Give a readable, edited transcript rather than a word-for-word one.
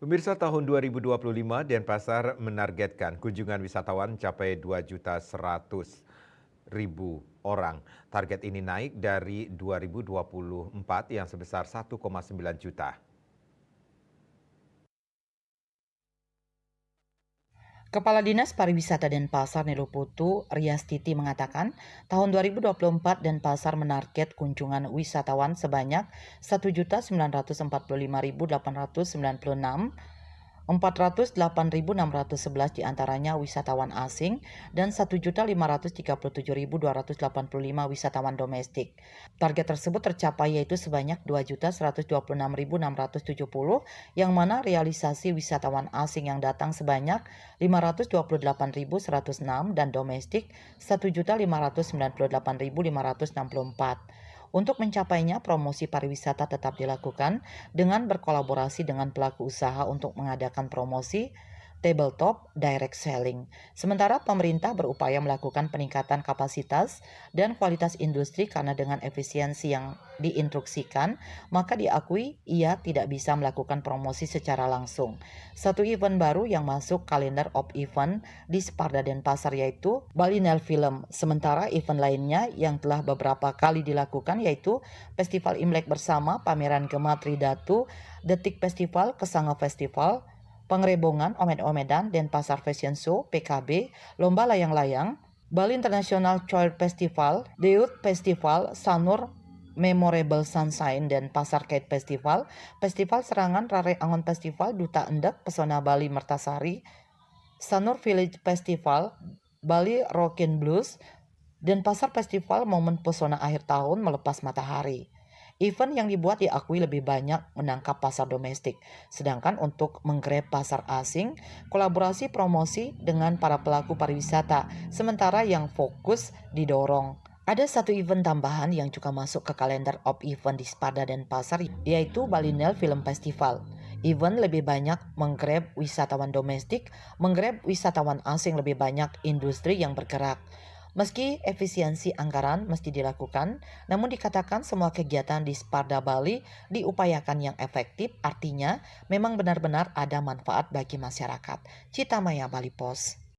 Pemirsa, tahun 2025 Denpasar menargetkan kunjungan wisatawan mencapai 2.100.000 orang. Target ini naik dari 2024 yang sebesar 1,9 juta. Kepala Dinas Pariwisata Denpasar Niluputu Riastiti mengatakan, tahun 2024 Denpasar menarget kunjungan wisatawan sebanyak 1.945.896, 408.611 diantaranya wisatawan asing dan 1.537.285 wisatawan domestik. Target tersebut tercapai yaitu sebanyak 2.126.670, yang mana realisasi wisatawan asing yang datang sebanyak 528.106 dan domestik 1.598.564. Untuk mencapainya, promosi pariwisata tetap dilakukan dengan berkolaborasi dengan pelaku usaha untuk mengadakan promosi tabletop direct selling. Sementara pemerintah berupaya melakukan peningkatan kapasitas dan kualitas industri karena dengan efisiensi yang diinstruksikan, maka diakui ia tidak bisa melakukan promosi secara langsung. Satu event baru yang masuk kalender of event di Sparda Denpasar yaitu Balinel Film. Sementara event lainnya yang telah beberapa kali dilakukan yaitu Festival Imlek Bersama, Pameran Gema Tridatu, Detik Festival, Kesanga Festival, Pengrebongan, Omed-Omedan, Denpasar Fashion Show, PKB, Lomba Layang-Layang, Bali International Choir Festival, Deut Festival, Sanur Memorable Sunshine dan Pasar Kait Festival, Festival Serangan Rare Angon Festival, Duta Endek, Pesona Bali Mertasari, Sanur Village Festival, Bali Rock and Blues, Denpasar Festival Momen Pesona Akhir Tahun Melepas Matahari. Event yang dibuat diakui lebih banyak menangkap pasar domestik, sedangkan untuk menggrab pasar asing, kolaborasi promosi dengan para pelaku pariwisata, sementara yang fokus didorong. Ada satu event tambahan yang juga masuk ke kalender of event di Spada Denpasar, yaitu Balinel Film Festival. Event lebih banyak menggrab wisatawan domestik, menggrab wisatawan asing lebih banyak industri yang bergerak. Meski efisiensi anggaran mesti dilakukan, namun dikatakan semua kegiatan di Sparda Bali diupayakan yang efektif, artinya memang benar-benar ada manfaat bagi masyarakat. Cita Maya Bali Pos.